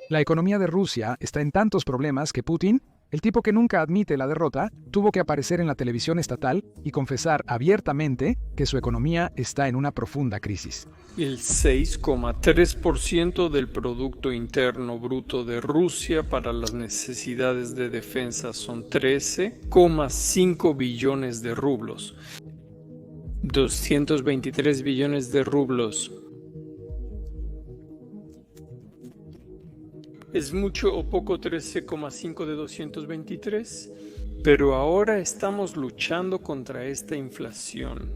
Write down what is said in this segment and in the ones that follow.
La economía de Rusia está en tantos problemas que Putin, el tipo que nunca admite la derrota, tuvo que aparecer en la televisión estatal y confesar abiertamente que su economía está en una profunda crisis. El 6,3% del Producto Interno Bruto de Rusia para las necesidades de defensa son 13,5 billones de rublos. 223 billones de rublos. ¿Es mucho o poco 13,5 de 223? Pero ahora estamos luchando contra esta inflación.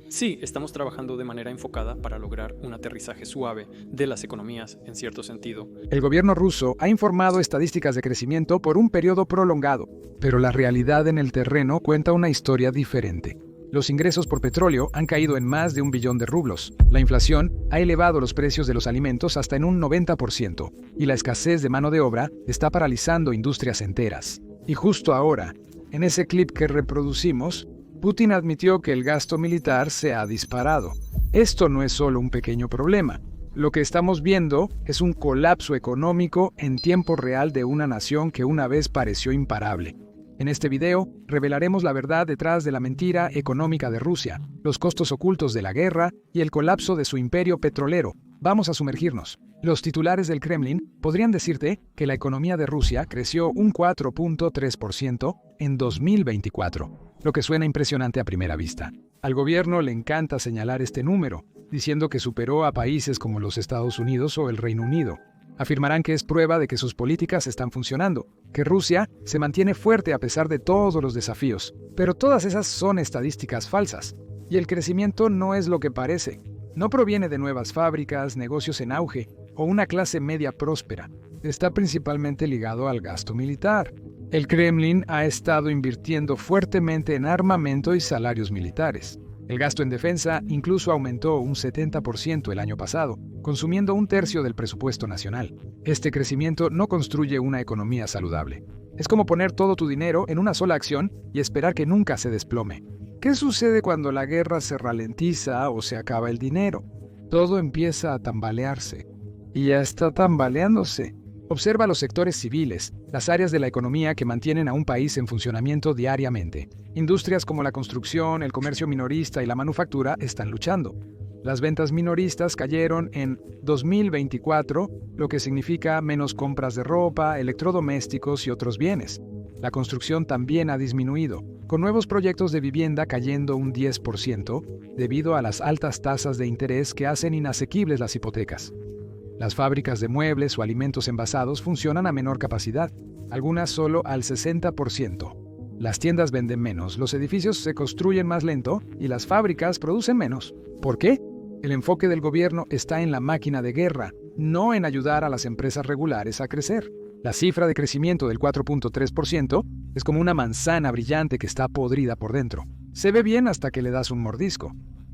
Sí, estamos trabajando de manera enfocada para lograr un aterrizaje suave de las economías en cierto sentido. El gobierno ruso ha informado estadísticas de crecimiento por un periodo prolongado, pero la realidad en el terreno cuenta una historia diferente. Los ingresos por petróleo han caído en más de 1 billón de rublos. La inflación ha elevado los precios de los alimentos hasta en un 90%, y la escasez de mano de obra está paralizando industrias enteras. Y justo ahora, en ese clip que reproducimos, Putin admitió que el gasto militar se ha disparado. Esto no es solo un pequeño problema. Lo que estamos viendo es un colapso económico en tiempo real de una nación que una vez pareció imparable. En este video, revelaremos la verdad detrás de la mentira económica de Rusia, los costos ocultos de la guerra y el colapso de su imperio petrolero. Vamos a sumergirnos. Los titulares del Kremlin podrían decirte que la economía de Rusia creció un 4.3% en 2024, lo que suena impresionante a primera vista. Al gobierno le encanta señalar este número, diciendo que superó a países como los Estados Unidos o el Reino Unido. Afirmarán que es prueba de que sus políticas están funcionando, que Rusia se mantiene fuerte a pesar de todos los desafíos. Pero todas esas son estadísticas falsas, y el crecimiento no es lo que parece. No proviene de nuevas fábricas, negocios en auge o una clase media próspera. Está principalmente ligado al gasto militar. El Kremlin ha estado invirtiendo fuertemente en armamento y salarios militares. El gasto en defensa incluso aumentó un 70% el año pasado, consumiendo un tercio del presupuesto nacional. Este crecimiento no construye una economía saludable. Es como poner todo tu dinero en una sola acción y esperar que nunca se desplome. ¿Qué sucede cuando la guerra se ralentiza o se acaba el dinero? Todo empieza a tambalearse. Y ya está tambaleándose. Observa los sectores civiles, las áreas de la economía que mantienen a un país en funcionamiento diariamente. Industrias como la construcción, el comercio minorista y la manufactura están luchando. Las ventas minoristas cayeron en 2024, lo que significa menos compras de ropa, electrodomésticos y otros bienes. La construcción también ha disminuido, con nuevos proyectos de vivienda cayendo un 10% debido a las altas tasas de interés que hacen inasequibles las hipotecas. Las fábricas de muebles o alimentos envasados funcionan a menor capacidad, algunas solo al 60%. Las tiendas venden menos, los edificios se construyen más lento y las fábricas producen menos. ¿Por qué? El enfoque del gobierno está en la máquina de guerra, no en ayudar a las empresas regulares a crecer. La cifra de crecimiento del 4.3% es como una manzana brillante que está podrida por dentro. Se ve bien hasta que le das un mordisco.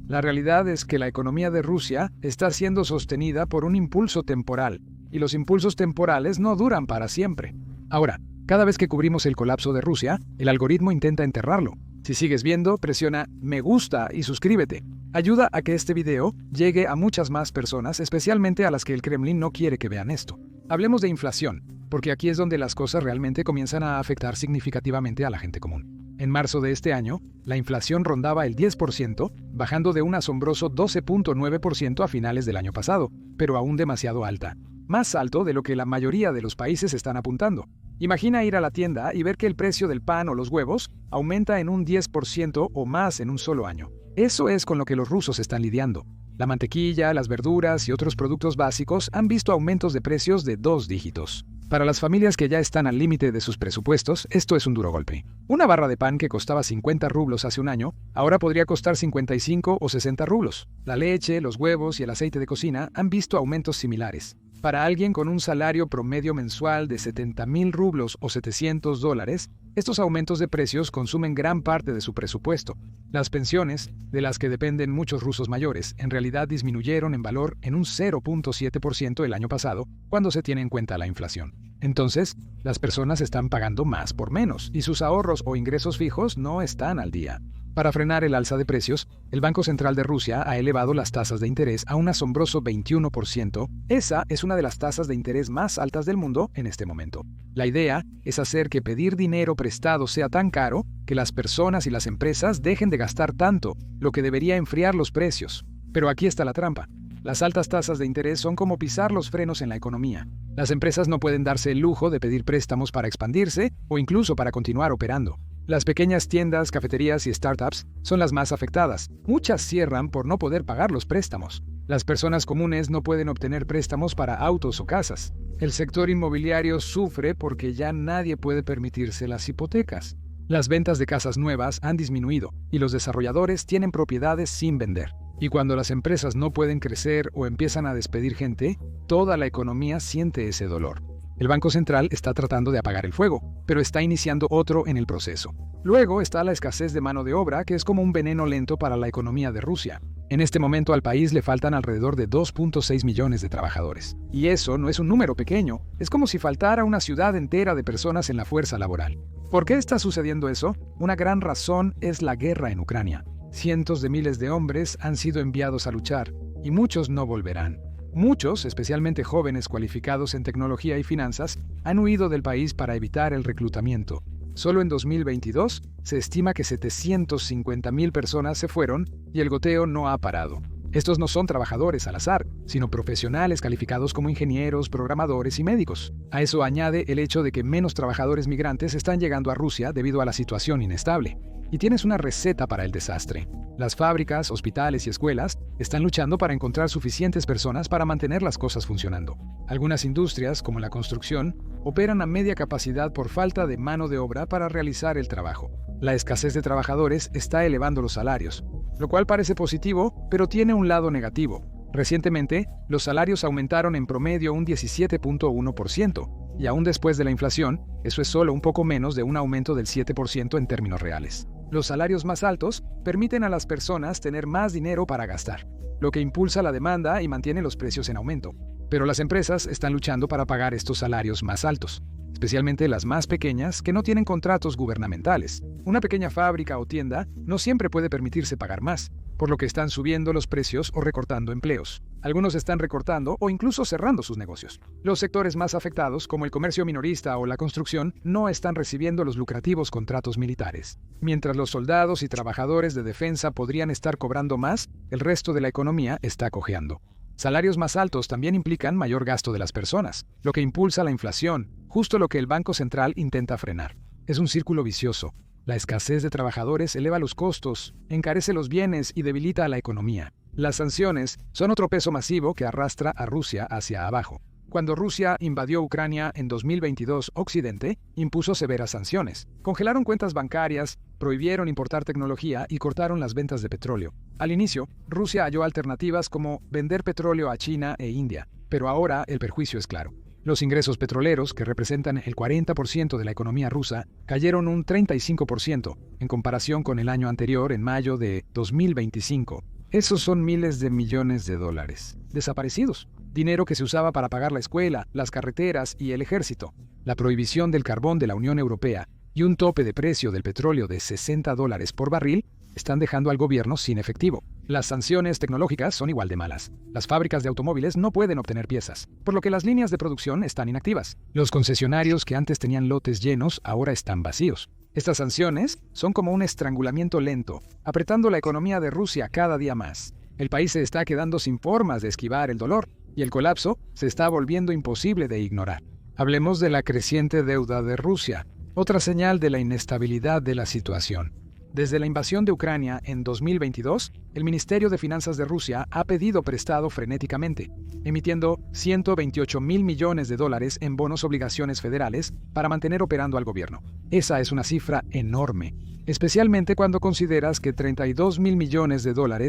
La realidad es que la economía de Rusia está siendo sostenida por un impulso temporal, y los impulsos temporales no duran para siempre. Ahora, cada vez que cubrimos el colapso de Rusia, el algoritmo intenta enterrarlo. Si sigues viendo, presiona me gusta y suscríbete. Ayuda a que este video llegue a muchas más personas, especialmente a las que el Kremlin no quiere que vean esto. Hablemos de inflación, porque aquí es donde las cosas realmente comienzan a afectar significativamente a la gente común. En marzo de este año, la inflación rondaba el 10%, bajando de un asombroso 12.9% a finales del año pasado, pero aún demasiado alta. Más alto de lo que la mayoría de los países están apuntando. Imagina ir a la tienda y ver que el precio del pan o los huevos aumenta en un 10% o más en un solo año. Eso es con lo que los rusos están lidiando. La mantequilla, las verduras y otros productos básicos han visto aumentos de precios de 2 dígitos. Para las familias que ya están al límite de sus presupuestos, esto es un duro golpe. Una barra de pan que costaba 50 rublos hace un año, ahora podría costar 55 o 60 rublos. La leche, los huevos y el aceite de cocina han visto aumentos similares. Para alguien con un salario promedio mensual de 70,000 rublos o $700, estos aumentos de precios consumen gran parte de su presupuesto. Las pensiones, de las que dependen muchos rusos mayores, en realidad disminuyeron en valor en un 0.7% el año pasado, cuando se tiene en cuenta la inflación. Entonces, las personas están pagando más por menos y sus ahorros o ingresos fijos no están al día. Para frenar el alza de precios, el Banco Central de Rusia ha elevado las tasas de interés a un asombroso 21%. Esa es una de las tasas de interés más altas del mundo en este momento. La idea es hacer que pedir dinero prestado sea tan caro que las personas y las empresas dejen de gastar tanto, lo que debería enfriar los precios. Pero aquí está la trampa. Las altas tasas de interés son como pisar los frenos en la economía. Las empresas no pueden darse el lujo de pedir préstamos para expandirse o incluso para continuar operando. Las pequeñas tiendas, cafeterías y startups son las más afectadas. Muchas cierran por no poder pagar los préstamos. Las personas comunes no pueden obtener préstamos para autos o casas. El sector inmobiliario sufre porque ya nadie puede permitirse las hipotecas. Las ventas de casas nuevas han disminuido y los desarrolladores tienen propiedades sin vender. Y cuando las empresas no pueden crecer o empiezan a despedir gente, toda la economía siente ese dolor. El Banco Central está tratando de apagar el fuego, pero está iniciando otro en el proceso. Luego está la escasez de mano de obra, que es como un veneno lento para la economía de Rusia. En este momento al país le faltan alrededor de 2.6 millones de trabajadores. Y eso no es un número pequeño, es como si faltara una ciudad entera de personas en la fuerza laboral. ¿Por qué está sucediendo eso? Una gran razón es la guerra en Ucrania. Cientos de miles de hombres han sido enviados a luchar, y muchos no volverán. Muchos, especialmente jóvenes cualificados en tecnología y finanzas, han huido del país para evitar el reclutamiento. Solo en 2022 se estima que 750,000 personas se fueron y el goteo no ha parado. Estos no son trabajadores al azar, sino profesionales calificados como ingenieros, programadores y médicos. A eso añade el hecho de que menos trabajadores migrantes están llegando a Rusia debido a la situación inestable. Y tienes una receta para el desastre. Las fábricas, hospitales y escuelas están luchando para encontrar suficientes personas para mantener las cosas funcionando. Algunas industrias, como la construcción, operan a media capacidad por falta de mano de obra para realizar el trabajo. La escasez de trabajadores está elevando los salarios, lo cual parece positivo, pero tiene un lado negativo. Recientemente, los salarios aumentaron en promedio un 17.1%, y aún después de la inflación, eso es solo un poco menos de un aumento del 7% en términos reales. Los salarios más altos permiten a las personas tener más dinero para gastar, lo que impulsa la demanda y mantiene los precios en aumento. Pero las empresas están luchando para pagar estos salarios más altos, especialmente las más pequeñas que no tienen contratos gubernamentales. Una pequeña fábrica o tienda no siempre puede permitirse pagar más, por lo que están subiendo los precios o recortando empleos. Algunos están recortando o incluso cerrando sus negocios. Los sectores más afectados, como el comercio minorista o la construcción, no están recibiendo los lucrativos contratos militares. Mientras los soldados y trabajadores de defensa podrían estar cobrando más, el resto de la economía está cojeando. Salarios más altos también implican mayor gasto de las personas, lo que impulsa la inflación, justo lo que el Banco Central intenta frenar. Es un círculo vicioso. La escasez de trabajadores eleva los costos, encarece los bienes y debilita a la economía. Las sanciones son otro peso masivo que arrastra a Rusia hacia abajo. Cuando Rusia invadió Ucrania en 2022, Occidente impuso severas sanciones. Congelaron cuentas bancarias, prohibieron importar tecnología y cortaron las ventas de petróleo. Al inicio, Rusia halló alternativas como vender petróleo a China e India, pero ahora el perjuicio es claro. Los ingresos petroleros, que representan el 40% de la economía rusa, cayeron un 35% en comparación con el año anterior, en mayo de 2025. Esos son miles de millones de dólares desaparecidos. Dinero que se usaba para pagar la escuela, las carreteras y el ejército. La prohibición del carbón de la Unión Europea y un tope de precio del petróleo de $60 por barril están dejando al gobierno sin efectivo. Las sanciones tecnológicas son igual de malas. Las fábricas de automóviles no pueden obtener piezas, por lo que las líneas de producción están inactivas. Los concesionarios que antes tenían lotes llenos ahora están vacíos. Estas sanciones son como un estrangulamiento lento, apretando la economía de Rusia cada día más. El país se está quedando sin formas de esquivar el dolor, y el colapso se está volviendo imposible de ignorar. Hablemos de la creciente deuda de Rusia, otra señal de la inestabilidad de la situación. Desde la invasión de Ucrania en 2022, el Ministerio de Finanzas de Rusia ha pedido prestado frenéticamente, emitiendo $128,000 millones en bonos obligaciones federales para mantener operando al gobierno. Esa es una cifra enorme, especialmente cuando consideras que $32,000 millones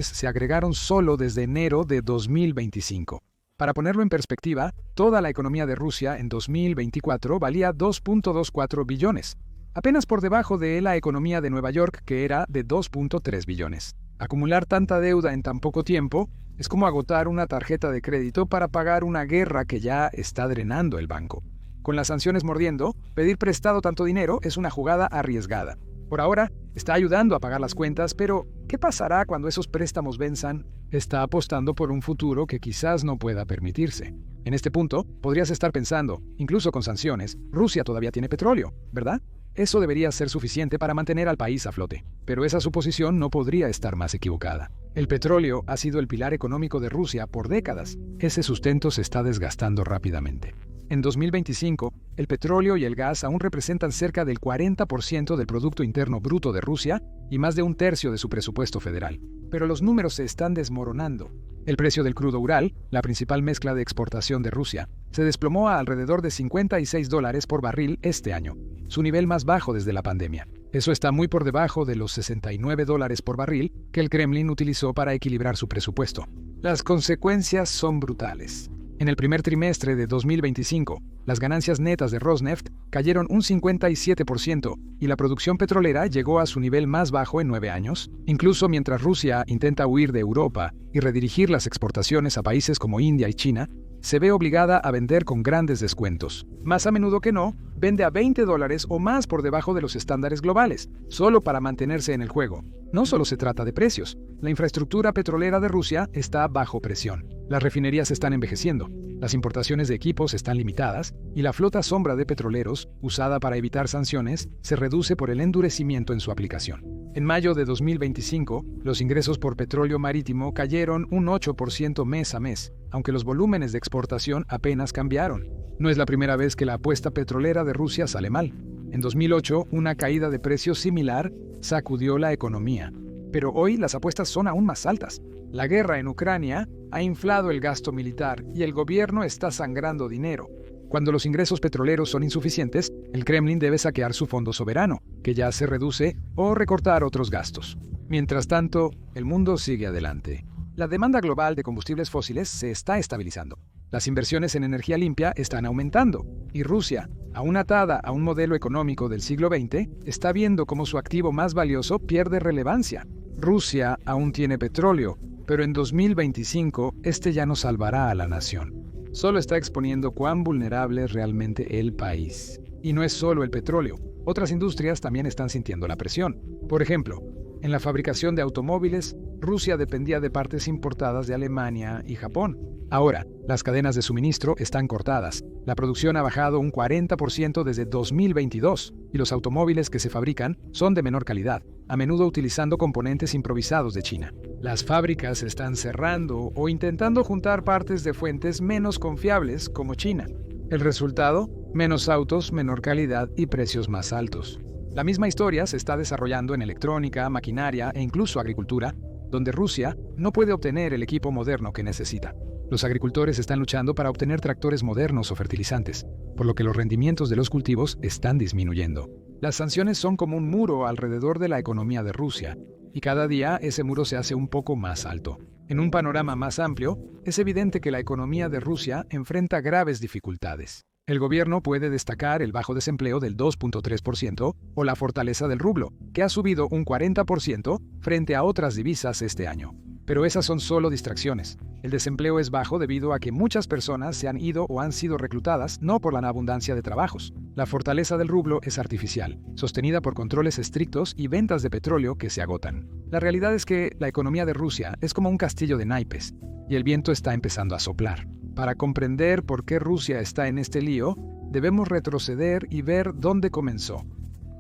se agregaron solo desde enero de 2025. Para ponerlo en perspectiva, toda la economía de Rusia en 2024 valía 2.24 billones. Apenas por debajo de la economía de Nueva York, que era de 2.3 billones. Acumular tanta deuda en tan poco tiempo es como agotar una tarjeta de crédito para pagar una guerra que ya está drenando el banco. Con las sanciones mordiendo, pedir prestado tanto dinero es una jugada arriesgada. Por ahora, está ayudando a pagar las cuentas, pero ¿qué pasará cuando esos préstamos venzan? Está apostando por un futuro que quizás no pueda permitirse. En este punto, podrías estar pensando, incluso con sanciones, Rusia todavía tiene petróleo, ¿verdad? Eso debería ser suficiente para mantener al país a flote, pero esa suposición no podría estar más equivocada. El petróleo ha sido el pilar económico de Rusia por décadas. Ese sustento se está desgastando rápidamente. En 2025, el petróleo y el gas aún representan cerca del 40% del Producto Interno Bruto de Rusia y más de un tercio de su presupuesto federal. Pero los números se están desmoronando. El precio del crudo Ural, la principal mezcla de exportación de Rusia, se desplomó a alrededor de $56 por barril este año, su nivel más bajo desde la pandemia. Eso está muy por debajo de los $69 por barril que el Kremlin utilizó para equilibrar su presupuesto. Las consecuencias son brutales. En el primer trimestre de 2025, las ganancias netas de Rosneft cayeron un 57% y la producción petrolera llegó a su nivel más bajo en 9 años, incluso mientras Rusia intenta huir de Europa y redirigir las exportaciones a países como India y China, se ve obligada a vender con grandes descuentos. Más a menudo que no, vende a $20 o más por debajo de los estándares globales, solo para mantenerse en el juego. No solo se trata de precios, la infraestructura petrolera de Rusia está bajo presión. Las refinerías están envejeciendo, las importaciones de equipos están limitadas y la flota sombra de petroleros, usada para evitar sanciones, se reduce por el endurecimiento en su aplicación. En mayo de 2025, los ingresos por petróleo marítimo cayeron un 8% mes a mes, aunque los volúmenes de exportación apenas cambiaron. No es la primera vez que la apuesta petrolera de Rusia sale mal. En 2008, una caída de precios similar sacudió la economía. Pero hoy las apuestas son aún más altas. La guerra en Ucrania ha inflado el gasto militar y el gobierno está sangrando dinero. Cuando los ingresos petroleros son insuficientes, el Kremlin debe saquear su fondo soberano, que ya se reduce, o recortar otros gastos. Mientras tanto, el mundo sigue adelante. La demanda global de combustibles fósiles se está estabilizando. Las inversiones en energía limpia están aumentando, y Rusia, aún atada a un modelo económico del siglo XX, está viendo cómo su activo más valioso pierde relevancia. Rusia aún tiene petróleo, pero en 2025 este ya no salvará a la nación. Solo está exponiendo cuán vulnerable es realmente el país. Y no es solo el petróleo. Otras industrias también están sintiendo la presión. Por ejemplo, en la fabricación de automóviles, Rusia dependía de partes importadas de Alemania y Japón. Ahora, las cadenas de suministro están cortadas. La producción ha bajado un 40% desde 2022 y los automóviles que se fabrican son de menor calidad, a menudo utilizando componentes improvisados de China. Las fábricas están cerrando o intentando juntar partes de fuentes menos confiables como China. El resultado, menos autos, menor calidad y precios más altos. La misma historia se está desarrollando en electrónica, maquinaria e incluso agricultura, donde Rusia no puede obtener el equipo moderno que necesita. Los agricultores están luchando para obtener tractores modernos o fertilizantes, por lo que los rendimientos de los cultivos están disminuyendo. Las sanciones son como un muro alrededor de la economía de Rusia, y cada día ese muro se hace un poco más alto. En un panorama más amplio, es evidente que la economía de Rusia enfrenta graves dificultades. El gobierno puede destacar el bajo desempleo del 2.3% o la fortaleza del rublo, que ha subido un 40% frente a otras divisas este año. Pero esas son solo distracciones. El desempleo es bajo debido a que muchas personas se han ido o han sido reclutadas, no por la abundancia de trabajos. La fortaleza del rublo es artificial, sostenida por controles estrictos y ventas de petróleo que se agotan. La realidad es que la economía de Rusia es como un castillo de naipes, y el viento está empezando a soplar. Para comprender por qué Rusia está en este lío, debemos retroceder y ver dónde comenzó.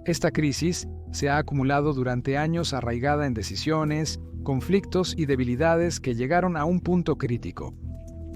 Esta crisis se ha acumulado durante años arraigada en decisiones, conflictos y debilidades que llegaron a un punto crítico.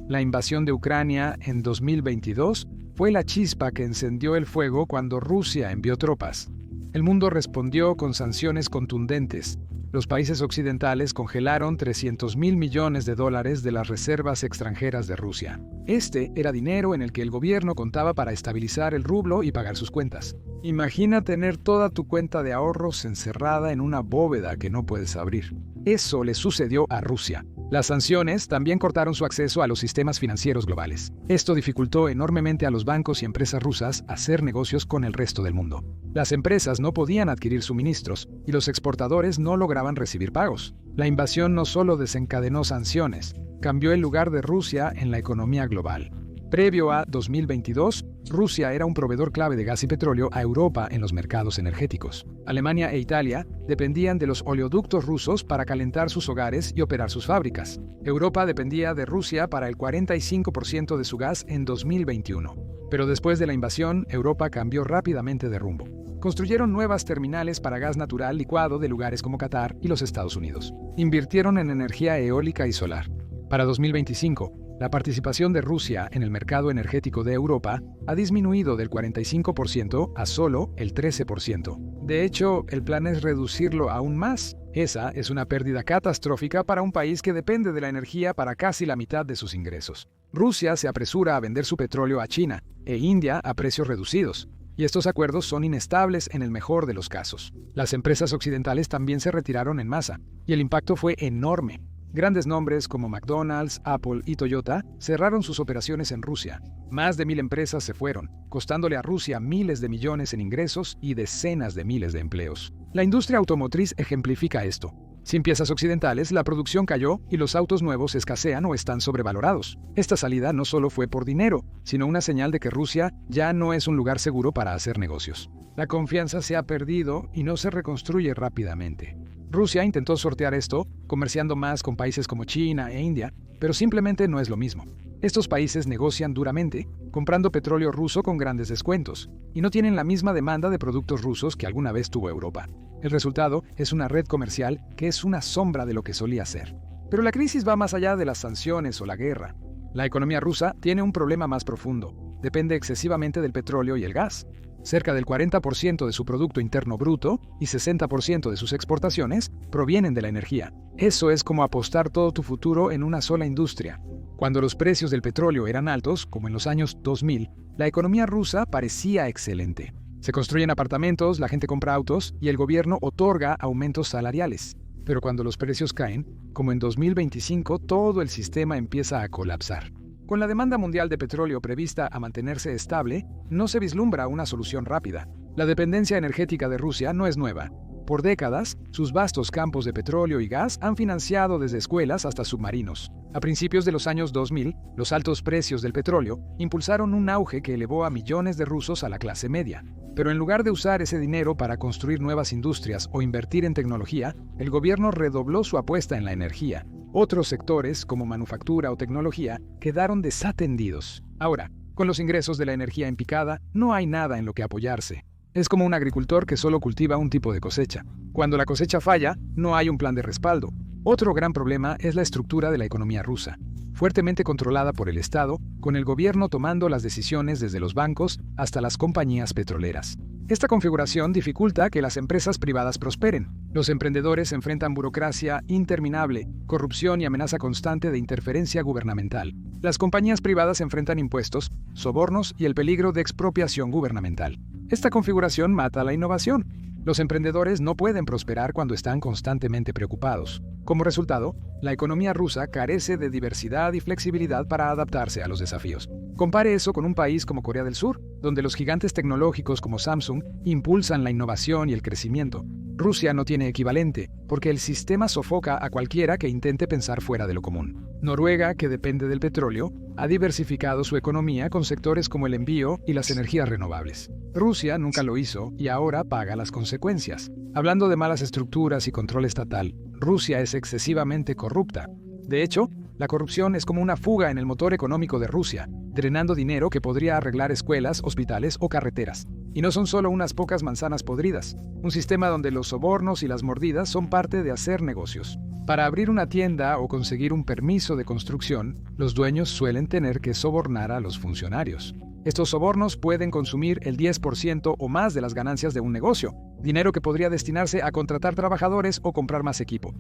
La invasión de Ucrania en 2022 fue la chispa que encendió el fuego cuando Rusia envió tropas. El mundo respondió con sanciones contundentes. Los países occidentales congelaron $300.000 millones de las reservas extranjeras de Rusia. Este era dinero en el que el gobierno contaba para estabilizar el rublo y pagar sus cuentas. Imagina tener toda tu cuenta de ahorros encerrada en una bóveda que no puedes abrir. Eso le sucedió a Rusia. Las sanciones también cortaron su acceso a los sistemas financieros globales. Esto dificultó enormemente a los bancos y empresas rusas hacer negocios con el resto del mundo. Las empresas no podían adquirir suministros y los exportadores no lograban recibir pagos. La invasión no solo desencadenó sanciones, cambió el lugar de Rusia en la economía global. Previo a 2022, Rusia era un proveedor clave de gas y petróleo a Europa en los mercados energéticos. Alemania e Italia dependían de los oleoductos rusos para calentar sus hogares y operar sus fábricas. Europa dependía de Rusia para el 45% de su gas en 2021. Pero después de la invasión, Europa cambió rápidamente de rumbo. Construyeron nuevas terminales para gas natural licuado de lugares como Qatar y los Estados Unidos. Invirtieron en energía eólica y solar. Para 2025, la participación de Rusia en el mercado energético de Europa ha disminuido del 45% a solo el 13%. De hecho, el plan es reducirlo aún más. Esa es una pérdida catastrófica para un país que depende de la energía para casi la mitad de sus ingresos. Rusia se apresura a vender su petróleo a China e India a precios reducidos, y estos acuerdos son inestables en el mejor de los casos. Las empresas occidentales también se retiraron en masa, y el impacto fue enorme. Grandes nombres como McDonald's, Apple y Toyota cerraron sus operaciones en Rusia. Más de 1.000 empresas se fueron, costándole a Rusia miles de millones en ingresos y decenas de miles de empleos. La industria automotriz ejemplifica esto. Sin piezas occidentales, la producción cayó y los autos nuevos escasean o están sobrevalorados. Esta salida no solo fue por dinero, sino una señal de que Rusia ya no es un lugar seguro para hacer negocios. La confianza se ha perdido y no se reconstruye rápidamente. Rusia intentó sortear esto, comerciando más con países como China e India, pero simplemente no es lo mismo. Estos países negocian duramente, comprando petróleo ruso con grandes descuentos, y no tienen la misma demanda de productos rusos que alguna vez tuvo Europa. El resultado es una red comercial que es una sombra de lo que solía ser. Pero la crisis va más allá de las sanciones o la guerra. La economía rusa tiene un problema más profundo. Depende excesivamente del petróleo y el gas. Cerca del 40% de su Producto Interno Bruto y 60% de sus exportaciones provienen de la energía. Eso es como apostar todo tu futuro en una sola industria. Cuando los precios del petróleo eran altos, como en los años 2000, la economía rusa parecía excelente. Se construyen apartamentos, la gente compra autos y el gobierno otorga aumentos salariales. Pero cuando los precios caen, como en 2025, todo el sistema empieza a colapsar. Con la demanda mundial de petróleo prevista a mantenerse estable, no se vislumbra una solución rápida. La dependencia energética de Rusia no es nueva. Por décadas, sus vastos campos de petróleo y gas han financiado desde escuelas hasta submarinos. A principios de los años 2000, los altos precios del petróleo impulsaron un auge que elevó a millones de rusos a la clase media. Pero en lugar de usar ese dinero para construir nuevas industrias o invertir en tecnología, el gobierno redobló su apuesta en la energía. Otros sectores, como manufactura o tecnología, quedaron desatendidos. Ahora, con los ingresos de la energía en picada, no hay nada en lo que apoyarse. Es como un agricultor que solo cultiva un tipo de cosecha. Cuando la cosecha falla, no hay un plan de respaldo. Otro gran problema es la estructura de la economía rusa, fuertemente controlada por el Estado, con el gobierno tomando las decisiones desde los bancos hasta las compañías petroleras. Esta configuración dificulta que las empresas privadas prosperen. Los emprendedores enfrentan burocracia interminable, corrupción y amenaza constante de interferencia gubernamental. Las compañías privadas enfrentan impuestos, sobornos y el peligro de expropiación gubernamental. Esta configuración mata la innovación. Los emprendedores no pueden prosperar cuando están constantemente preocupados. Como resultado, la economía rusa carece de diversidad y flexibilidad para adaptarse a los desafíos. Compare eso con un país como Corea del Sur, donde los gigantes tecnológicos como Samsung impulsan la innovación y el crecimiento. Rusia no tiene equivalente, porque el sistema sofoca a cualquiera que intente pensar fuera de lo común. Noruega, que depende del petróleo, ha diversificado su economía con sectores como el envío y las energías renovables. Rusia nunca lo hizo y ahora paga las consecuencias. Hablando de malas estructuras y control estatal, Rusia es excesivamente corrupta. De hecho, la corrupción es como una fuga en el motor económico de Rusia, drenando dinero que podría arreglar escuelas, hospitales o carreteras. Y no son solo unas pocas manzanas podridas, un sistema donde los sobornos y las mordidas son parte de hacer negocios. Para abrir una tienda o conseguir un permiso de construcción, los dueños suelen tener que sobornar a los funcionarios. Estos sobornos pueden consumir el 10% o más de las ganancias de un negocio, dinero que podría destinarse a contratar trabajadores o comprar más equipo.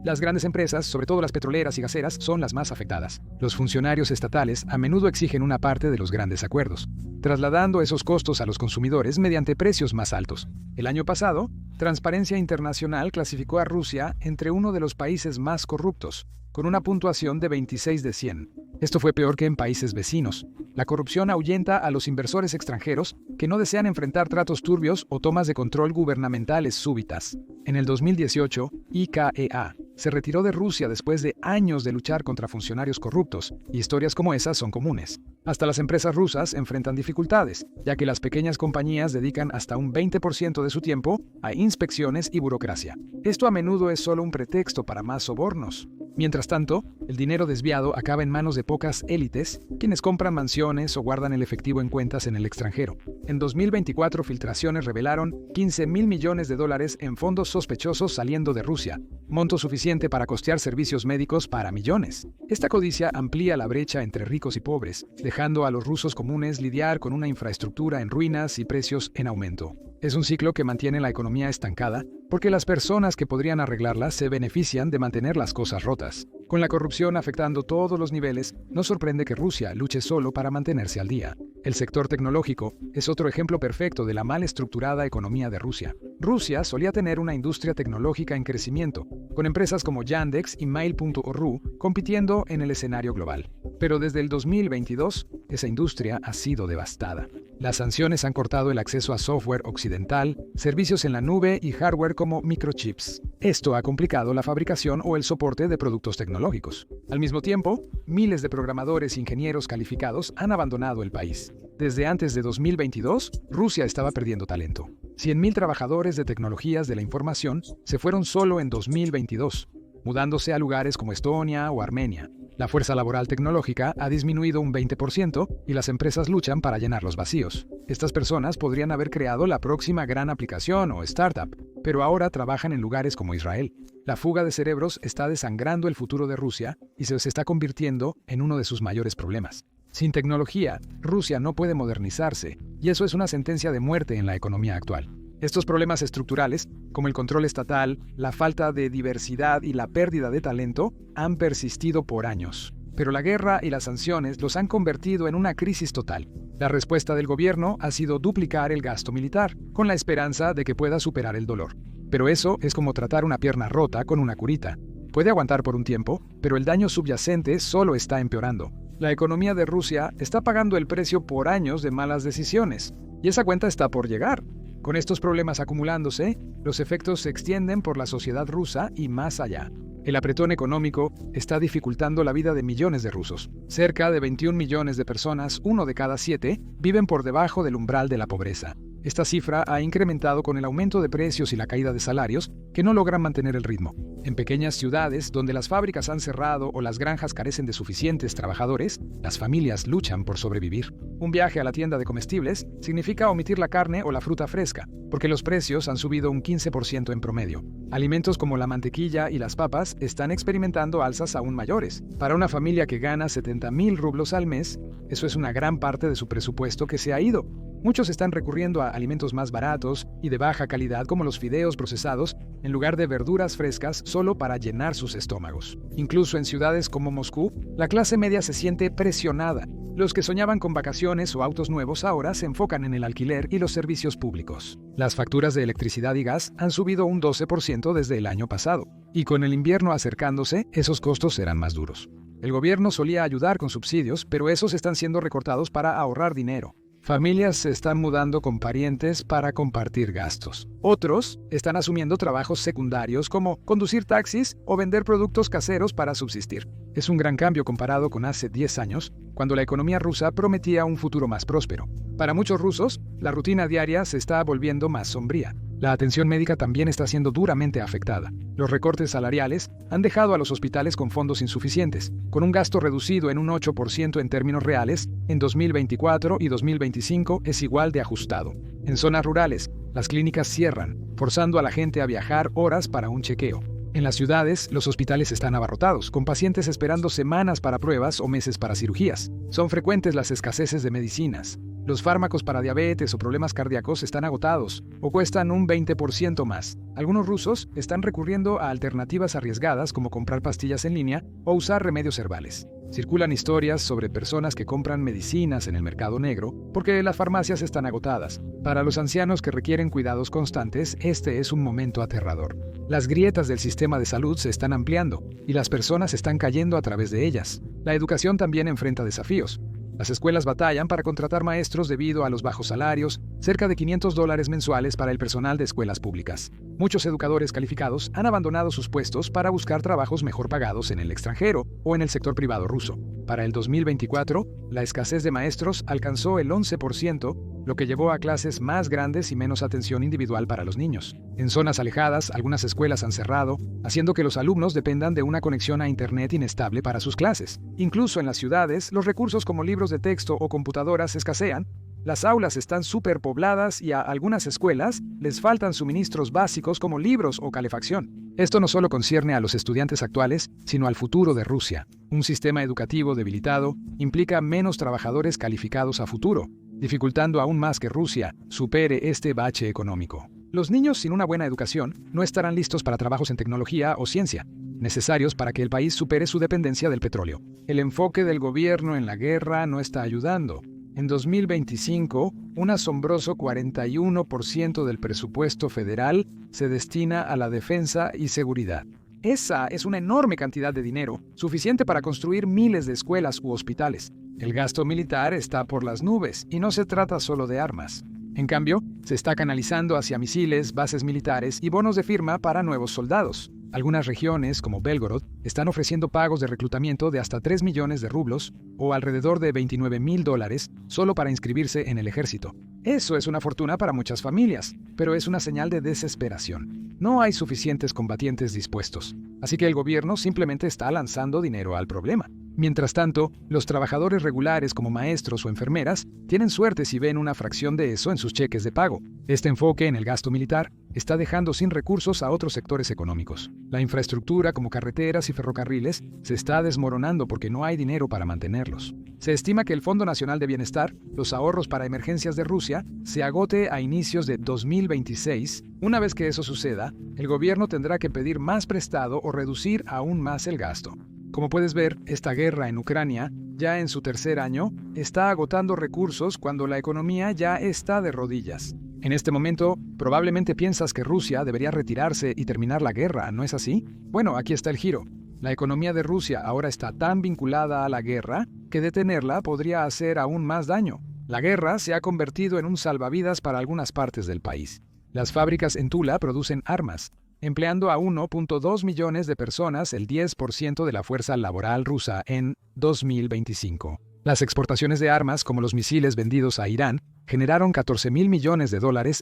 Las grandes empresas, sobre todo las petroleras y gaseras, son las más afectadas. Los funcionarios estatales a menudo exigen una parte de los grandes acuerdos. trasladando esos costos a los consumidores mediante precios más altos. El año pasado, Transparencia Internacional clasificó a Rusia entre uno de los países más corruptos, con una puntuación de 26 de 100. Esto fue peor que en países vecinos. La corrupción ahuyenta a los inversores extranjeros que no desean enfrentar tratos turbios o tomas de control gubernamentales súbitas. En el 2018, IKEA se retiró de Rusia después de años de luchar contra funcionarios corruptos, y historias como esas son comunes. Hasta las empresas rusas enfrentan dificultades, ya que las pequeñas compañías dedican hasta un 20% de su tiempo a inspecciones y burocracia. Esto a menudo es solo un pretexto para más sobornos. Mientras tanto, el dinero desviado acaba en manos de pocas élites, quienes compran mansiones o guardan el efectivo en cuentas en el extranjero. En 2024, filtraciones revelaron $15.000 millones en fondos sospechosos saliendo de Rusia, monto suficiente para costear servicios médicos para millones. Esta codicia amplía la brecha entre ricos y pobres, dejando a los rusos comunes lidiar con una infraestructura en ruinas y precios en aumento. Es un ciclo que mantiene la economía estancada porque las personas que podrían arreglarla se benefician de mantener las cosas rotas. Con la corrupción afectando todos los niveles, no sorprende que Rusia luche solo para mantenerse al día. El sector tecnológico es otro ejemplo perfecto de la mal estructurada economía de Rusia. Rusia solía tener una industria tecnológica en crecimiento, con empresas como Yandex y Mail.ru compitiendo en el escenario global. Pero desde el 2022, esa industria ha sido devastada. Las sanciones han cortado el acceso a software occidental, servicios en la nube y hardware como microchips. Esto ha complicado la fabricación o el soporte de productos tecnológicos. Al mismo tiempo, miles de programadores e ingenieros calificados han abandonado el país. Desde antes de 2022, Rusia estaba perdiendo talento. 100.000 trabajadores de tecnologías de la información se fueron solo en 2022, mudándose a lugares como Estonia o Armenia. La fuerza laboral tecnológica ha disminuido un 20% y las empresas luchan para llenar los vacíos. Estas personas podrían haber creado la próxima gran aplicación o startup, pero ahora trabajan en lugares como Israel. La fuga de cerebros está desangrando el futuro de Rusia y se está convirtiendo en uno de sus mayores problemas. Sin tecnología, Rusia no puede modernizarse, y eso es una sentencia de muerte en la economía actual. Estos problemas estructurales, como el control estatal, la falta de diversidad y la pérdida de talento, han persistido por años. Pero la guerra y las sanciones los han convertido en una crisis total. La respuesta del gobierno ha sido duplicar el gasto militar, con la esperanza de que pueda superar el dolor. Pero eso es como tratar una pierna rota con una curita. Puede aguantar por un tiempo, pero el daño subyacente solo está empeorando. La economía de Rusia está pagando el precio por años de malas decisiones, y esa cuenta está por llegar. Con estos problemas acumulándose, los efectos se extienden por la sociedad rusa y más allá. El apretón económico está dificultando la vida de millones de rusos. Cerca de 21 millones de personas, 1 de cada 7, viven por debajo del umbral de la pobreza. Esta cifra ha incrementado con el aumento de precios y la caída de salarios que no logran mantener el ritmo. En pequeñas ciudades, donde las fábricas han cerrado o las granjas carecen de suficientes trabajadores, las familias luchan por sobrevivir. Un viaje a la tienda de comestibles significa omitir la carne o la fruta fresca, porque los precios han subido un 15% en promedio. Alimentos como la mantequilla y las papas están experimentando alzas aún mayores. Para una familia que gana 70.000 rublos al mes, eso es una gran parte de su presupuesto que se ha ido. Muchos están recurriendo a alimentos más baratos y de baja calidad como los fideos procesados en lugar de verduras frescas solo para llenar sus estómagos. Incluso en ciudades como Moscú, la clase media se siente presionada. Los que soñaban con vacaciones o autos nuevos ahora se enfocan en el alquiler y los servicios públicos. Las facturas de electricidad y gas han subido un 12% desde el año pasado, y con el invierno acercándose, esos costos serán más duros. El gobierno solía ayudar con subsidios, pero esos están siendo recortados para ahorrar dinero. Familias se están mudando con parientes para compartir gastos. Otros están asumiendo trabajos secundarios como conducir taxis o vender productos caseros para subsistir. Es un gran cambio comparado con hace 10 años, cuando la economía rusa prometía un futuro más próspero. Para muchos rusos, la rutina diaria se está volviendo más sombría. La atención médica también está siendo duramente afectada. Los recortes salariales han dejado a los hospitales con fondos insuficientes, con un gasto reducido en un 8% en términos reales, en 2024 y 2025 es igual de ajustado. En zonas rurales, las clínicas cierran, forzando a la gente a viajar horas para un chequeo. En las ciudades, los hospitales están abarrotados, con pacientes esperando semanas para pruebas o meses para cirugías. Son frecuentes las escaseces de medicinas. Los fármacos para diabetes o problemas cardíacos están agotados o cuestan un 20% más. Algunos rusos están recurriendo a alternativas arriesgadas como comprar pastillas en línea o usar remedios herbales. Circulan historias sobre personas que compran medicinas en el mercado negro porque las farmacias están agotadas. Para los ancianos que requieren cuidados constantes, este es un momento aterrador. Las grietas del sistema de salud se están ampliando y las personas están cayendo a través de ellas. La educación también enfrenta desafíos. Las escuelas batallan para contratar maestros debido a los bajos salarios, cerca de $500 mensuales para el personal de escuelas públicas. Muchos educadores calificados han abandonado sus puestos para buscar trabajos mejor pagados en el extranjero o en el sector privado ruso. Para el 2024, la escasez de maestros alcanzó el 11%, lo que llevó a clases más grandes y menos atención individual para los niños. En zonas alejadas, algunas escuelas han cerrado, haciendo que los alumnos dependan de una conexión a Internet inestable para sus clases. Incluso en las ciudades, los recursos como libros de texto o computadoras escasean. Las aulas están superpobladas y a algunas escuelas les faltan suministros básicos como libros o calefacción. Esto no solo concierne a los estudiantes actuales, sino al futuro de Rusia. Un sistema educativo debilitado implica menos trabajadores calificados a futuro, dificultando aún más que Rusia supere este bache económico. Los niños sin una buena educación no estarán listos para trabajos en tecnología o ciencia, necesarios para que el país supere su dependencia del petróleo. El enfoque del gobierno en la guerra no está ayudando. En 2025, un asombroso 41% del presupuesto federal se destina a la defensa y seguridad. Esa es una enorme cantidad de dinero, suficiente para construir miles de escuelas u hospitales. El gasto militar está por las nubes y no se trata solo de armas. En cambio, se está canalizando hacia misiles, bases militares y bonos de firma para nuevos soldados. Algunas regiones, como Belgorod, están ofreciendo pagos de reclutamiento de hasta 3 millones de rublos o alrededor de $29,000 solo para inscribirse en el ejército. Eso es una fortuna para muchas familias, pero es una señal de desesperación. No hay suficientes combatientes dispuestos, así que el gobierno simplemente está lanzando dinero al problema. Mientras tanto, los trabajadores regulares como maestros o enfermeras tienen suerte si ven una fracción de eso en sus cheques de pago. Este enfoque en el gasto militar está dejando sin recursos a otros sectores económicos. La infraestructura como carreteras y ferrocarriles se está desmoronando porque no hay dinero para mantenerlos. Se estima que el Fondo Nacional de Bienestar, los ahorros para emergencias de Rusia, se agote a inicios de 2026. Una vez que eso suceda, el gobierno tendrá que pedir más prestado o reducir aún más el gasto. Como puedes ver, esta guerra en Ucrania, ya en su tercer año, está agotando recursos cuando la economía ya está de rodillas. En este momento, probablemente piensas que Rusia debería retirarse y terminar la guerra, ¿no es así? Bueno, aquí está el giro. La economía de Rusia ahora está tan vinculada a la guerra que detenerla podría hacer aún más daño. La guerra se ha convertido en un salvavidas para algunas partes del país. Las fábricas en Tula producen armas, empleando a 1.2 millones de personas, el 10% de la fuerza laboral rusa en 2025. Las exportaciones de armas, como los misiles vendidos a Irán, generaron $14,000 millones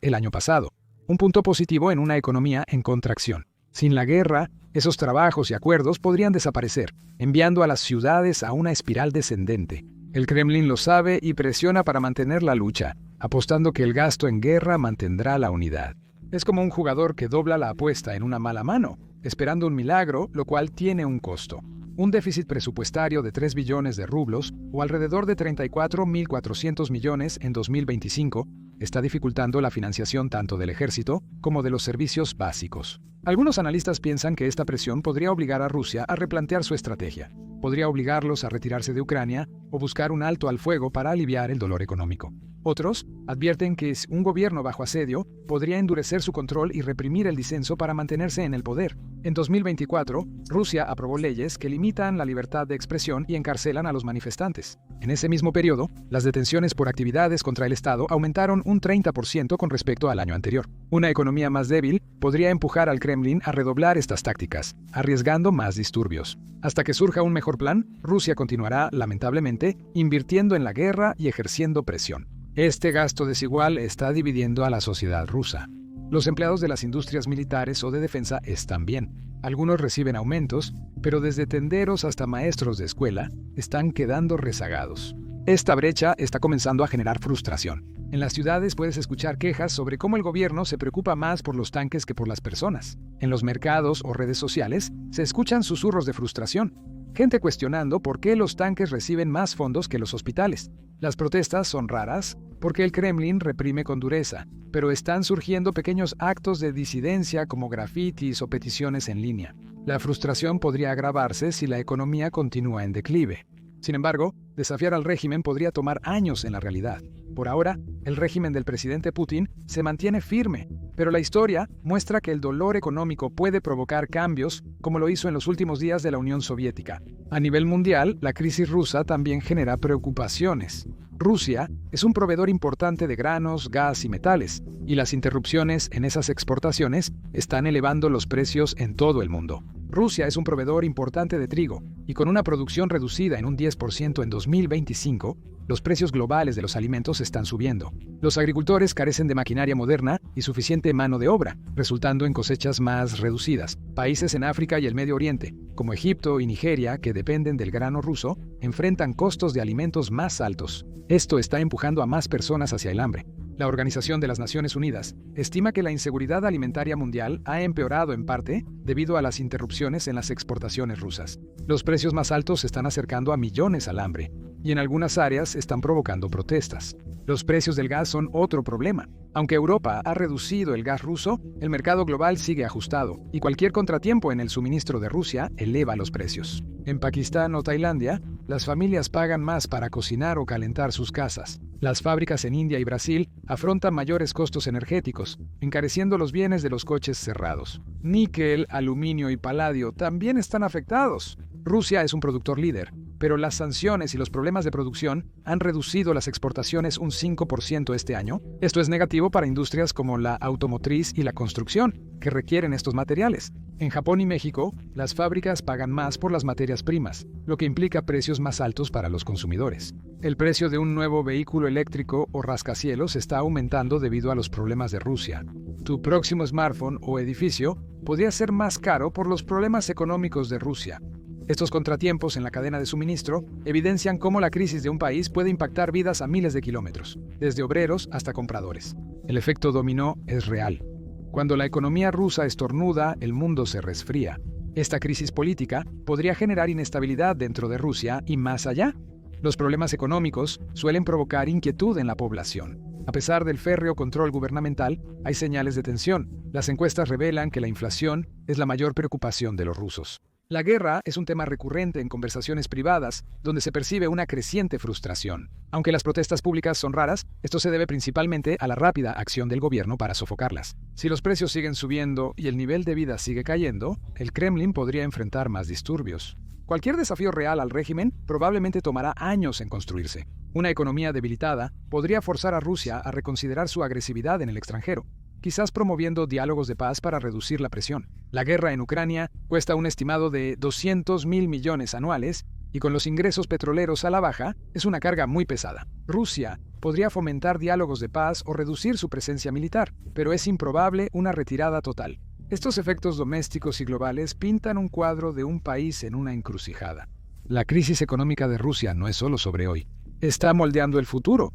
el año pasado, un punto positivo en una economía en contracción. Sin la guerra, esos trabajos y acuerdos podrían desaparecer, enviando a las ciudades a una espiral descendente. El Kremlin lo sabe y presiona para mantener la lucha, apostando que el gasto en guerra mantendrá la unidad. Es como un jugador que dobla la apuesta en una mala mano, esperando un milagro, lo cual tiene un costo. Un déficit presupuestario de 3 billones de rublos, o alrededor de 34.400 millones en 2025, está dificultando la financiación tanto del ejército como de los servicios básicos. Algunos analistas piensan que esta presión podría obligar a Rusia a replantear su estrategia. Podría obligarlos a retirarse de Ucrania o buscar un alto al fuego para aliviar el dolor económico. Otros advierten que un gobierno bajo asedio podría endurecer su control y reprimir el disenso para mantenerse en el poder. En 2024, Rusia aprobó leyes que limitan la libertad de expresión y encarcelan a los manifestantes. En ese mismo periodo, las detenciones por actividades contra el Estado aumentaron un 30% con respecto al año anterior. Una economía más débil podría empujar al Kremlin a redoblar estas tácticas, arriesgando más disturbios. Hasta que surja un mejor plan, Rusia continuará, lamentablemente, invirtiendo en la guerra y ejerciendo presión. Este gasto desigual está dividiendo a la sociedad rusa. Los empleados de las industrias militares o de defensa están bien. Algunos reciben aumentos, pero desde tenderos hasta maestros de escuela están quedando rezagados. Esta brecha está comenzando a generar frustración. En las ciudades puedes escuchar quejas sobre cómo el gobierno se preocupa más por los tanques que por las personas. En los mercados o redes sociales se escuchan susurros de frustración. Gente cuestionando por qué los tanques reciben más fondos que los hospitales. Las protestas son raras porque el Kremlin reprime con dureza, pero están surgiendo pequeños actos de disidencia como grafitis o peticiones en línea. La frustración podría agravarse si la economía continúa en declive. Sin embargo, desafiar al régimen podría tomar años en la realidad. Por ahora, el régimen del presidente Putin se mantiene firme, pero la historia muestra que el dolor económico puede provocar cambios, como lo hizo en los últimos días de la Unión Soviética. A nivel mundial, la crisis rusa también genera preocupaciones. Rusia es un proveedor importante de granos, gas y metales, y las interrupciones en esas exportaciones están elevando los precios en todo el mundo. Rusia es un proveedor importante de trigo, y con una producción reducida en un 10% en 2025, los precios globales de los alimentos están subiendo. Los agricultores carecen de maquinaria moderna y suficiente mano de obra, resultando en cosechas más reducidas. Países en África y el Medio Oriente, como Egipto y Nigeria, que dependen del grano ruso, enfrentan costos de alimentos más altos. Esto está empujando a más personas hacia el hambre. La Organización de las Naciones Unidas estima que la inseguridad alimentaria mundial ha empeorado en parte debido a las interrupciones en las exportaciones rusas. Los precios más altos se están acercando a millones al hambre, y en algunas áreas están provocando protestas. Los precios del gas son otro problema. Aunque Europa ha reducido el gas ruso, el mercado global sigue ajustado, y cualquier contratiempo en el suministro de Rusia eleva los precios. En Pakistán o Tailandia, las familias pagan más para cocinar o calentar sus casas. Las fábricas en India y Brasil afrontan mayores costos energéticos, encareciendo los bienes de los coches cerrados. Níquel, aluminio y paladio también están afectados. Rusia es un productor líder, pero las sanciones y los problemas de producción han reducido las exportaciones un 5% este año. Esto es negativo para industrias como la automotriz y la construcción, que requieren estos materiales. En Japón y México, las fábricas pagan más por las materias primas, lo que implica precios más altos para los consumidores. El precio de un nuevo vehículo eléctrico o rascacielos está aumentando debido a los problemas de Rusia. Tu próximo smartphone o edificio podría ser más caro por los problemas económicos de Rusia. Estos contratiempos en la cadena de suministro evidencian cómo la crisis de un país puede impactar vidas a miles de kilómetros, desde obreros hasta compradores. El efecto dominó es real. Cuando la economía rusa estornuda, el mundo se resfría. Esta crisis política podría generar inestabilidad dentro de Rusia y más allá. Los problemas económicos suelen provocar inquietud en la población. A pesar del férreo control gubernamental, hay señales de tensión. Las encuestas revelan que la inflación es la mayor preocupación de los rusos. La guerra es un tema recurrente en conversaciones privadas, donde se percibe una creciente frustración. Aunque las protestas públicas son raras, esto se debe principalmente a la rápida acción del gobierno para sofocarlas. Si los precios siguen subiendo y el nivel de vida sigue cayendo, el Kremlin podría enfrentar más disturbios. Cualquier desafío real al régimen probablemente tomará años en construirse. Una economía debilitada podría forzar a Rusia a reconsiderar su agresividad en el extranjero, quizás promoviendo diálogos de paz para reducir la presión. La guerra en Ucrania cuesta un estimado de 200.000 millones anuales y con los ingresos petroleros a la baja es una carga muy pesada. Rusia podría fomentar diálogos de paz o reducir su presencia militar, pero es improbable una retirada total. Estos efectos domésticos y globales pintan un cuadro de un país en una encrucijada. La crisis económica de Rusia no es solo sobre hoy, está moldeando el futuro.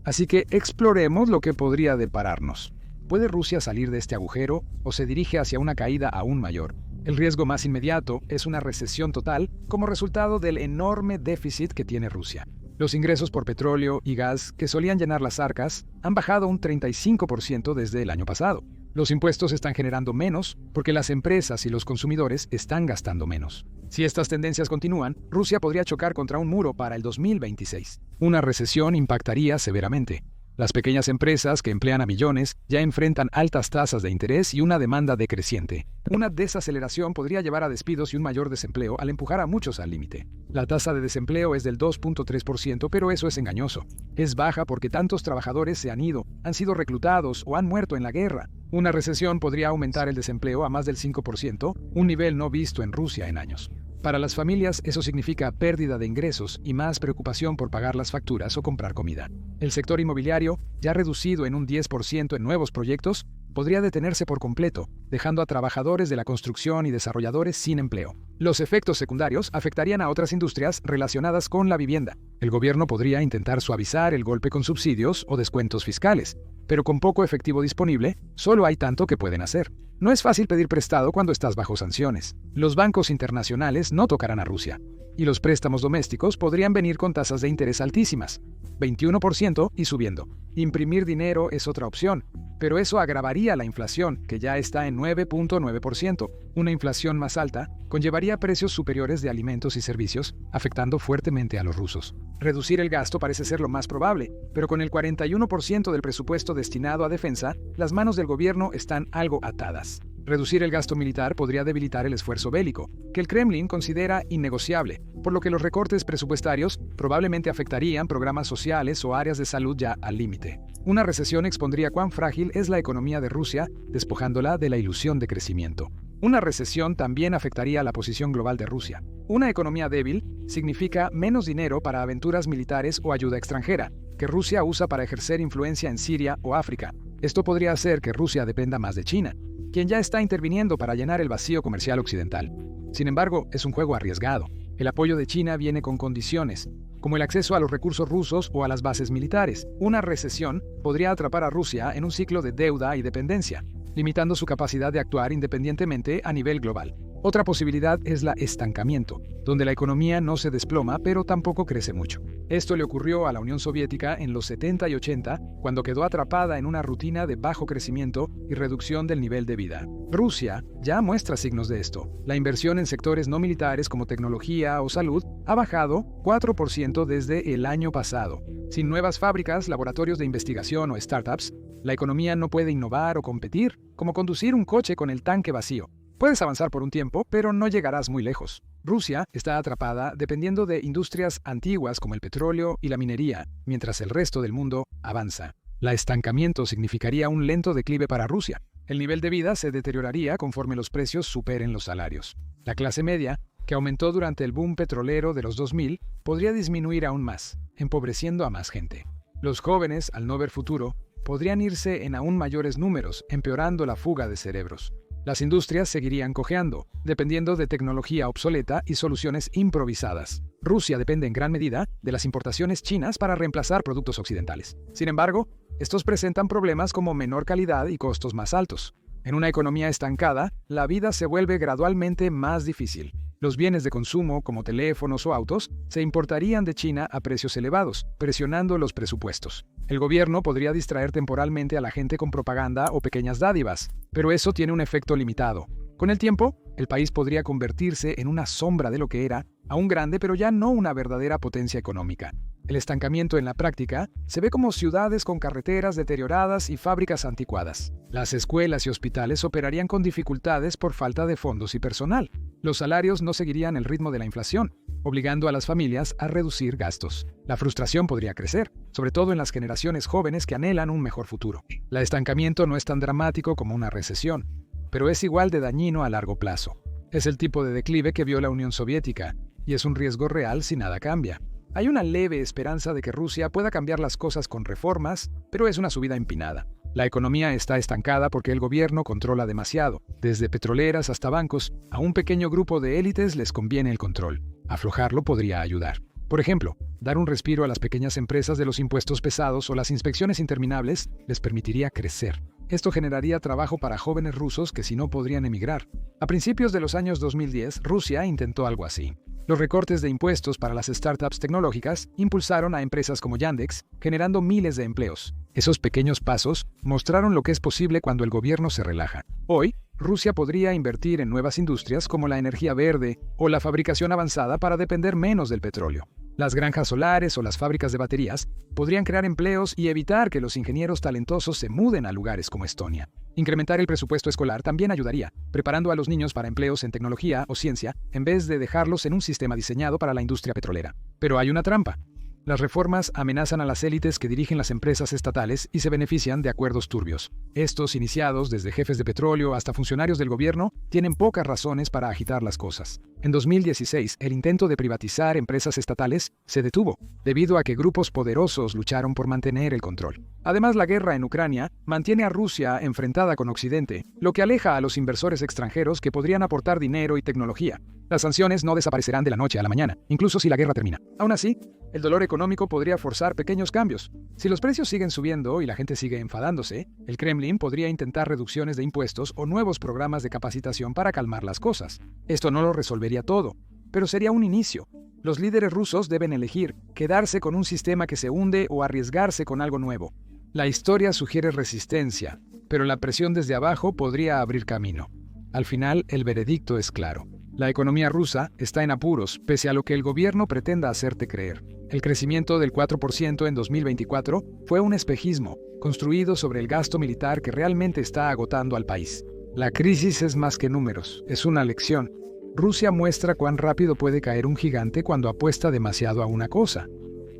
Así que exploremos lo que podría depararnos. ¿Puede Rusia salir de este agujero o se dirige hacia una caída aún mayor? El riesgo más inmediato es una recesión total como resultado del enorme déficit que tiene Rusia. Los ingresos por petróleo y gas que solían llenar las arcas han bajado un 35% desde el año pasado. Los impuestos están generando menos porque las empresas y los consumidores están gastando menos. Si estas tendencias continúan, Rusia podría chocar contra un muro para el 2026. Una recesión impactaría severamente. Las pequeñas empresas que emplean a millones ya enfrentan altas tasas de interés y una demanda decreciente. Una desaceleración podría llevar a despidos y un mayor desempleo al empujar a muchos al límite. La tasa de desempleo es del 2.3%, pero eso es engañoso. Es baja porque tantos trabajadores se han ido, han sido reclutados o han muerto en la guerra. Una recesión podría aumentar el desempleo a más del 5%, un nivel no visto en Rusia en años. Para las familias, eso significa pérdida de ingresos y más preocupación por pagar las facturas o comprar comida. El sector inmobiliario, ya reducido en un 10% en nuevos proyectos, podría detenerse por completo, dejando a trabajadores de la construcción y desarrolladores sin empleo. Los efectos secundarios afectarían a otras industrias relacionadas con la vivienda. El gobierno podría intentar suavizar el golpe con subsidios o descuentos fiscales, pero con poco efectivo disponible, solo hay tanto que pueden hacer. No es fácil pedir prestado cuando estás bajo sanciones. Los bancos internacionales no tocarán a Rusia. Y los préstamos domésticos podrían venir con tasas de interés altísimas, 21% y subiendo. Imprimir dinero es otra opción, pero eso agravaría la inflación, que ya está en 9.9%. Una inflación más alta conllevaría precios superiores de alimentos y servicios, afectando fuertemente a los rusos. Reducir el gasto parece ser lo más probable, pero con el 41% del presupuesto destinado a defensa, las manos del gobierno están algo atadas. Reducir el gasto militar podría debilitar el esfuerzo bélico, que el Kremlin considera innegociable, por lo que los recortes presupuestarios probablemente afectarían programas sociales o áreas de salud ya al límite. Una recesión expondría cuán frágil es la economía de Rusia, despojándola de la ilusión de crecimiento. Una recesión también afectaría la posición global de Rusia. Una economía débil significa menos dinero para aventuras militares o ayuda extranjera, que Rusia usa para ejercer influencia en Siria o África. Esto podría hacer que Rusia dependa más de China, quien ya está interviniendo para llenar el vacío comercial occidental. Sin embargo, es un juego arriesgado. El apoyo de China viene con condiciones, como el acceso a los recursos rusos o a las bases militares. Una recesión podría atrapar a Rusia en un ciclo de deuda y dependencia, limitando su capacidad de actuar independientemente a nivel global. Otra posibilidad es el estancamiento, donde la economía no se desploma pero tampoco crece mucho. Esto le ocurrió a la Unión Soviética en los 70 y 80, cuando quedó atrapada en una rutina de bajo crecimiento y reducción del nivel de vida. Rusia ya muestra signos de esto. La inversión en sectores no militares como tecnología o salud ha bajado 4% desde el año pasado. Sin nuevas fábricas, laboratorios de investigación o startups, la economía no puede innovar o competir, como conducir un coche con el tanque vacío. Puedes avanzar por un tiempo, pero no llegarás muy lejos. Rusia está atrapada dependiendo de industrias antiguas como el petróleo y la minería, mientras el resto del mundo avanza. El estancamiento significaría un lento declive para Rusia. El nivel de vida se deterioraría conforme los precios superen los salarios. La clase media, que aumentó durante el boom petrolero de los 2000, podría disminuir aún más, empobreciendo a más gente. Los jóvenes, al no ver futuro, podrían irse en aún mayores números, empeorando la fuga de cerebros. Las industrias seguirían cojeando, dependiendo de tecnología obsoleta y soluciones improvisadas. Rusia depende en gran medida de las importaciones chinas para reemplazar productos occidentales. Sin embargo, estos presentan problemas como menor calidad y costos más altos. En una economía estancada, la vida se vuelve gradualmente más difícil. Los bienes de consumo, como teléfonos o autos, se importarían de China a precios elevados, presionando los presupuestos. El gobierno podría distraer temporalmente a la gente con propaganda o pequeñas dádivas, pero eso tiene un efecto limitado. Con el tiempo, el país podría convertirse en una sombra de lo que era, aún grande pero ya no una verdadera potencia económica. El estancamiento en la práctica se ve como ciudades con carreteras deterioradas y fábricas anticuadas. Las escuelas y hospitales operarían con dificultades por falta de fondos y personal. Los salarios no seguirían el ritmo de la inflación, obligando a las familias a reducir gastos. La frustración podría crecer, sobre todo en las generaciones jóvenes que anhelan un mejor futuro. El estancamiento no es tan dramático como una recesión, pero es igual de dañino a largo plazo. Es el tipo de declive que vio la Unión Soviética, y es un riesgo real si nada cambia. Hay una leve esperanza de que Rusia pueda cambiar las cosas con reformas, pero es una subida empinada. La economía está estancada porque el gobierno controla demasiado. Desde petroleras hasta bancos, a un pequeño grupo de élites les conviene el control. Aflojarlo podría ayudar. Por ejemplo, dar un respiro a las pequeñas empresas de los impuestos pesados o las inspecciones interminables les permitiría crecer. Esto generaría trabajo para jóvenes rusos que si no podrían emigrar. A principios de los años 2010, Rusia intentó algo así. Los recortes de impuestos para las startups tecnológicas impulsaron a empresas como Yandex, generando miles de empleos. Esos pequeños pasos mostraron lo que es posible cuando el gobierno se relaja. Hoy, Rusia podría invertir en nuevas industrias como la energía verde o la fabricación avanzada para depender menos del petróleo. Las granjas solares o las fábricas de baterías podrían crear empleos y evitar que los ingenieros talentosos se muden a lugares como Estonia. Incrementar el presupuesto escolar también ayudaría, preparando a los niños para empleos en tecnología o ciencia, en vez de dejarlos en un sistema diseñado para la industria petrolera. Pero hay una trampa. Las reformas amenazan a las élites que dirigen las empresas estatales y se benefician de acuerdos turbios. Estos, iniciados desde jefes de petróleo hasta funcionarios del gobierno, tienen pocas razones para agitar las cosas. En 2016, el intento de privatizar empresas estatales se detuvo, debido a que grupos poderosos lucharon por mantener el control. Además, la guerra en Ucrania mantiene a Rusia enfrentada con Occidente, lo que aleja a los inversores extranjeros que podrían aportar dinero y tecnología. Las sanciones no desaparecerán de la noche a la mañana, incluso si la guerra termina. Aún así, el dolor económico podría forzar pequeños cambios. Si los precios siguen subiendo y la gente sigue enfadándose, el Kremlin podría intentar reducciones de impuestos o nuevos programas de capacitación para calmar las cosas. Esto no lo resolvería todo, pero sería un inicio. Los líderes rusos deben elegir quedarse con un sistema que se hunde o arriesgarse con algo nuevo. La historia sugiere resistencia, pero la presión desde abajo podría abrir camino. Al final, el veredicto es claro. La economía rusa está en apuros, pese a lo que el gobierno pretenda hacerte creer. El crecimiento del 4% en 2024 fue un espejismo, construido sobre el gasto militar que realmente está agotando al país. La crisis es más que números, es una lección. Rusia muestra cuán rápido puede caer un gigante cuando apuesta demasiado a una cosa,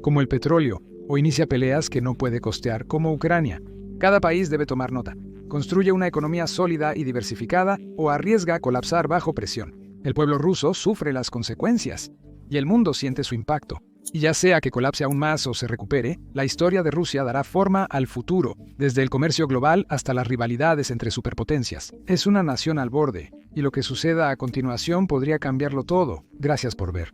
como el petróleo, o inicia peleas que no puede costear, como Ucrania. Cada país debe tomar nota. Construye una economía sólida y diversificada o arriesga colapsar bajo presión. El pueblo ruso sufre las consecuencias y el mundo siente su impacto. Y ya sea que colapse aún más o se recupere, la historia de Rusia dará forma al futuro, desde el comercio global hasta las rivalidades entre superpotencias. Es una nación al borde, y lo que suceda a continuación podría cambiarlo todo. Gracias por ver.